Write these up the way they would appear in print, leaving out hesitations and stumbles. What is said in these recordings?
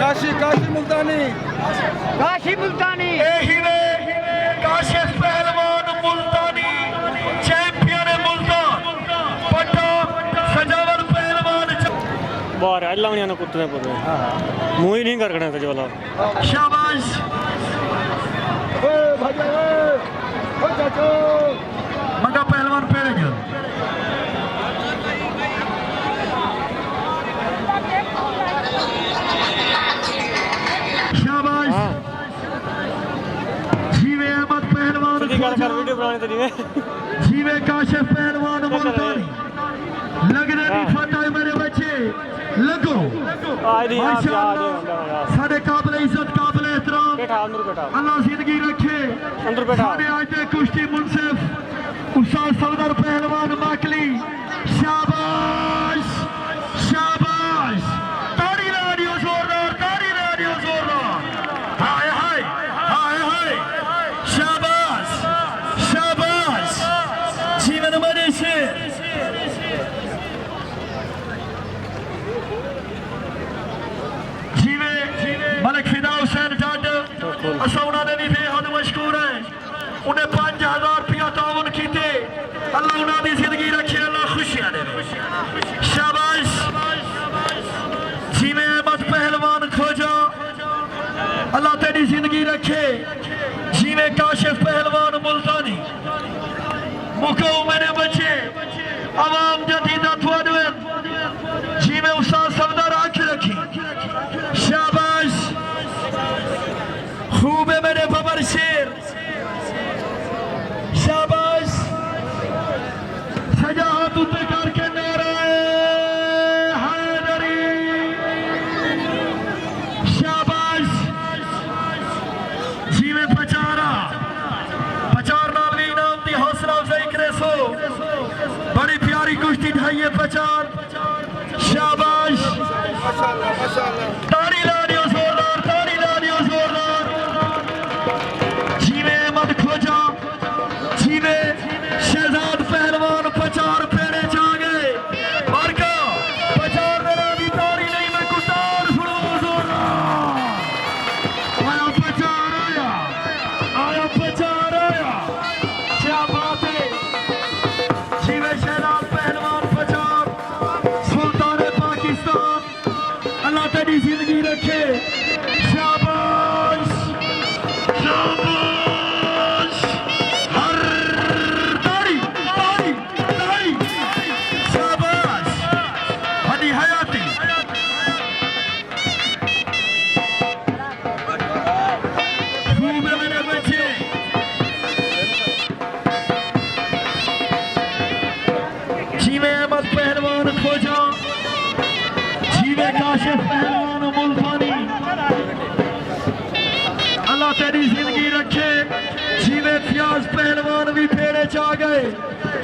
काशी मुल्तानी काशिफ पहलवान मुल्तानी चैंपियन मुल्तान पट्टा सजावल पहलवान बाहर अल्लाह ने कुत्ते पर मुंह ही नहीं कर करना था वाला शाबाश मंगा पहलवान पेड़े जो शाबाश जीवे अहमद पहलवान वीडियो बनाने तरीके जीवे काशिफ पहलवान मुल्तानी लगने नहीं फटा है मेरे बच्चे लगो माशाअल्लाह सारे काबिल इज्जत काबिल एहतराम अल्लाह जिंदगी रखे सारे आज के कुश्ती मुंसिफ उस्ताद सफदर पहलवान माकली शाबाश शाबाश ताड़ी ला दियो जोरदार हाय हाय हाय हाय शाबाश शाबाश जीवन मरे से मलिक फिदा हुसैन जट असा उन्होंने भी बेहद मशहूर है उन्हें 5000 रुपया ताउन किए अल्लाह उन्होंने जिंदगी रखे अल्लाह खुशियां दे शाबाश जिमें अहमद पहलवान खोजा अल्लाह तेरी जिंदगी रखे जिमें काशिफ पहलवान मुल्तानी मुको मेरे बच्चे अवाम जदीदा थोड़े जिमें उस्ताद सफदर आंख रखी शाबाश खूब है मेरे बबर शेर शाबाश सजा हाथ उतर करके नाराए हैदरी शाबाश जीवे पचार नाल भी इनाम दी हौसला अफजाई करे सो बड़ी प्यारी कुश्ती ढाइए पचार शाबाश ताड़ी ला दियो जोरदार जीवे अहमद खोजा जीवे शहजाद पहलवान पचार पेड़े जा गए मार्का पचार मेरा भी ताड़ी नहीं मैं कुतार सुनो जोरदार आया पचार आया क्या बात है जीवे शहजाद पहलवान पचार सुल्तान पाकिस्तान अल्लाह तेरी जिंदगी रखे शाबाश शाबाश हर ताड़ी शाबाश हदी हयाती खूब है मेरे बच्चे जीवे अहमद पहलवान खोजा जीवे काशिफ पहलवान मुल्तानी अल्लाह तेरी जिंदगी रखे जीवे फियाज पहलवान भी फेरे चा गए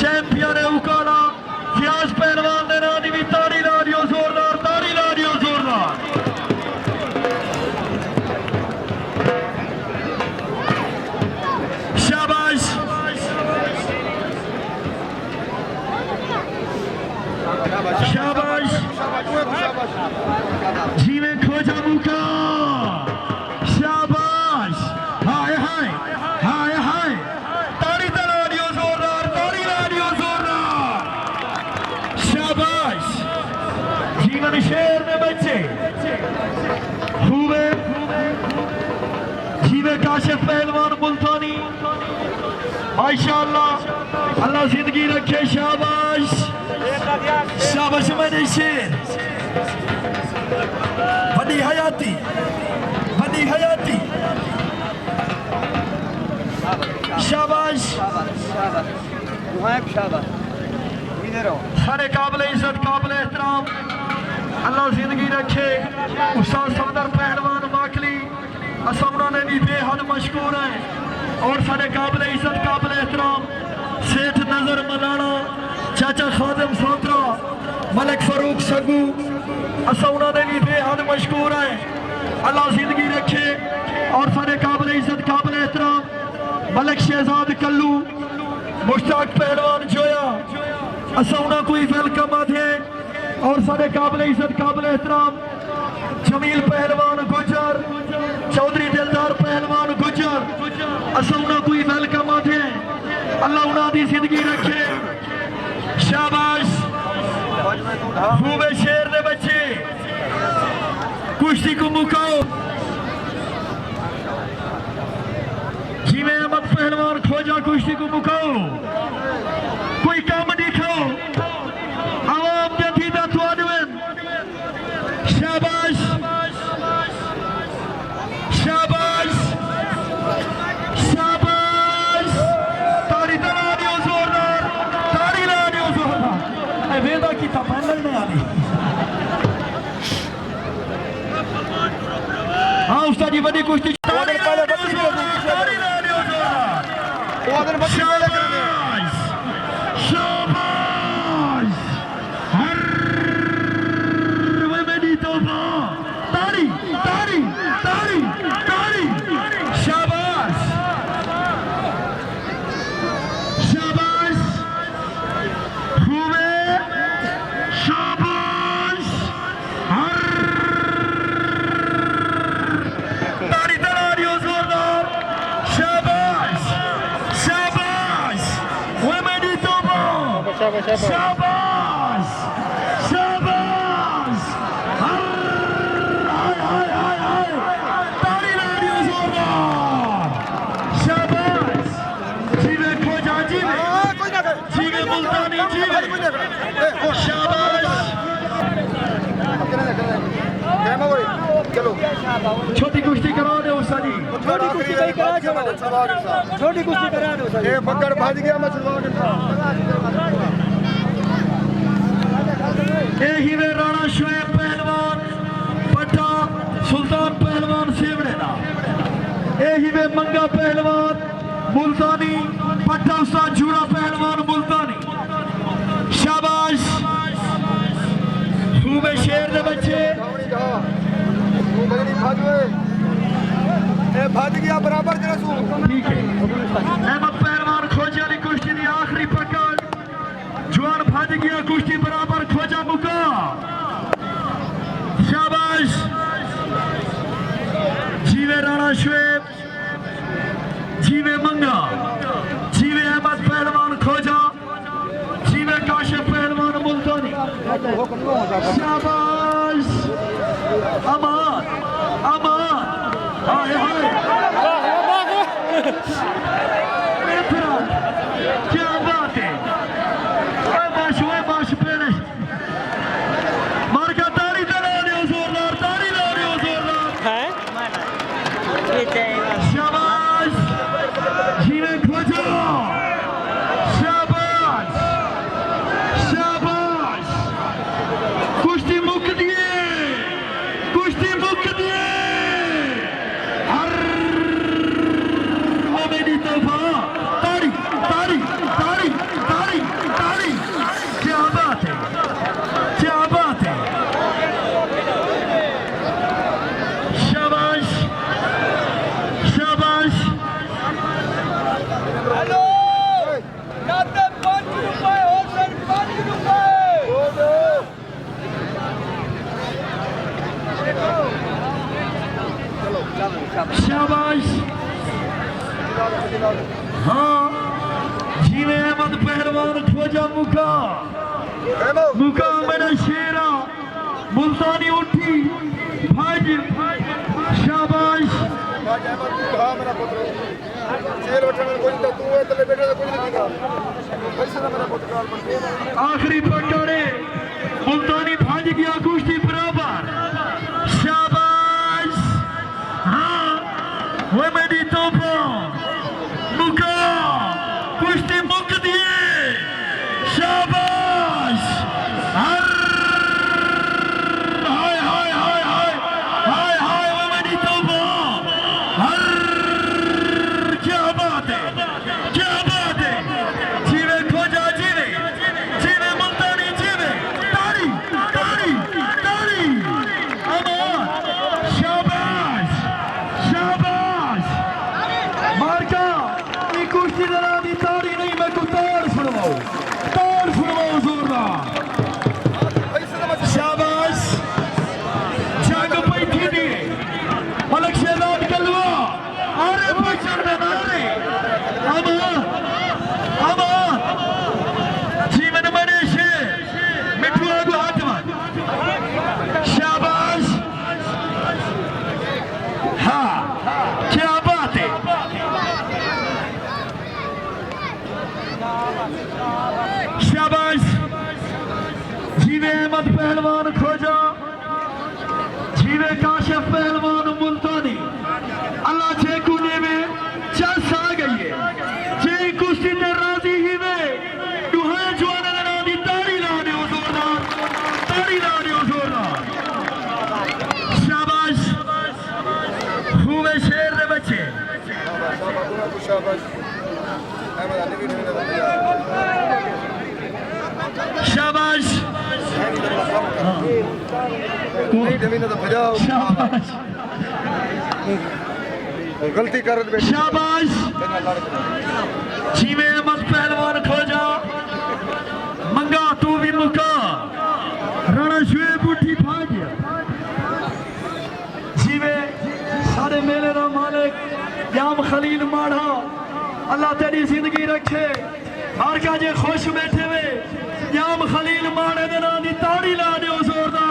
चैंपियन उकाला फियाज पहलवान ने नानी भी ताड़ी ला दियो जोरदार शाबाश शाबाश जीवे खोजा मुका शाबाश हाय हाय हाय हाय ताड़ी ला दियो जोरदार शाबाश जीवन शेर में बच्चे खूबे जीवे काशिफ पहलवान मुल्तानी माशाअल्लाह अल्लाह जिंदगी रखे शाबाश शाबाश मेरे शेर बड़ी हयाती शाबाश सारे काबिल इज्जत काबिल एहतराम अल्लाह जिंदगी रखे उस्ताद सफदर पहलवान माकली असमना ने भी बेहद मशहूर है और सारे काबिल इज्जत काबिल एहतराम सेठ नजर मलाना चाचा खादिम सोत्रा मलिक फरूक सगू असौना ने भी बेहद मशहूर है अल्लाह जिंदगी रखे और सारे काबिल इज्जत काबिल एहतराम मलिक शहजाद कल्लू मुश्ताक पहलवान जोया असौना कोई वेलकम आधे और सारे काबिल इज्जत काबिल एहतराम जमील पहलवान असां उन्हां कोई वेलकम आते अल्लाह उन्हां दी जिंदगी रखे शाबाश खूबे शेर दे बच्चे कुश्ती को मुकाओ जिमें अहमद पहलवान खोजा कुश्ती को मुकाओ कोई काम दिखाओ आवाम जदीदा तुआनवेन शाबाश शाबाश शाबाश तारी लानियो जोरदार तारी लानियो जोरदार ए वेदा की तपन्नल ने आली हाँ उस्ताद जी बड़ी कुश्ती तारी लानियो जोरदार शाबाश शाबाश हर वे मेरी तौबा तारी तारी तारी तारी शाबाश शाबाश खूबे शाबाश हर तारी तारी जोरदार शाबाश शाबाश वे मेरी तौबा शाबाश शाबाश हाय हाय हाय हाय ताली लानियो जोरदार शाबाश जीवे खोजा जीवे जीवे मुल्तानी जीवे शाबाश छोटी कुश्ती करा दे उस्ताद जी छोटी कुश्ती भाई करा छोटी कुश्ती करा दो ये पकड़ भाज गया मैं यही वे राणा शोएब पहलवान पट्टा सुल्तान पहलवान सेवड़ेना यही वे मंगा पहलवान मुल्तानी पट्टा उस्ताद जूड़ा पहलवान मुल्तानी शाबाश खूबे शेर दे बच्चे भाज गया बराबर ठीक है अहमद पहलवान खोजा दी कुश्ती दी आखिरी पकड़ जुआन भाज गया कुश्ती बराबर खोजा मुका शाबाश जीवे राणा शोएब जीवे मंगा जीवे अहमद पहलवान खोजा जीवे काशिफ पहलवान मुल्तानी शाबाश अमान अमान हाय हाय क्या बात है ओए बाश पेड़े मार का तारी लानियो जोरदार तारी लानियो जोरदार शाबाश जीवे खोजा शाबाश शाबाश कुश्ती मुक दिए हर वो मेरी तौबा तारी तारी तारी तारी तारी क्या बात है शाबाश शाबाश हेलो नाते 5 रुपए हो सर 5 रुपए शाबाश हाँ जीवे अहमद पहलवान खोजा मुका मेरा शेरा मुल्तानी उठी भाज शाबाश आखिरी पकड़े मुल्तानी भाज गया कुश्ती बराबर शाबाश हाँ वो मेरी तौबा मुका कुश्ती मुक दिए शाबाश हर हाय हाय हाय हाय हाय हाय वो मेरी तौबा हर क्या बात है जीवे खोजा जीवे मुल्तानी जीवे तारी तारी तारी काशिफ पहलवान मुल्तानी अल्लाह जे कुने में चस आ गई है जे कुश्ती ते राजी ही वे दुहा जवाना दे नाम दी ताड़ी ला दियो जोरदार ताड़ी ला दियो जोरदार शाबाश हुए शेर दे बच्चे शाबाश शाबाश गलती कर शाबाश जिमें अहमद पहलवान खो जा मंगा तू भी मुका राणा शुएब उठी भाग गया जिमें सारे मेले का मालिक याम खलील माड़ा अल्लाह तेरी जिंदगी रखे हर का जे खुश बैठे वे याम खलील माड़े दे नाम दी ताड़ी ला दियो जोरदार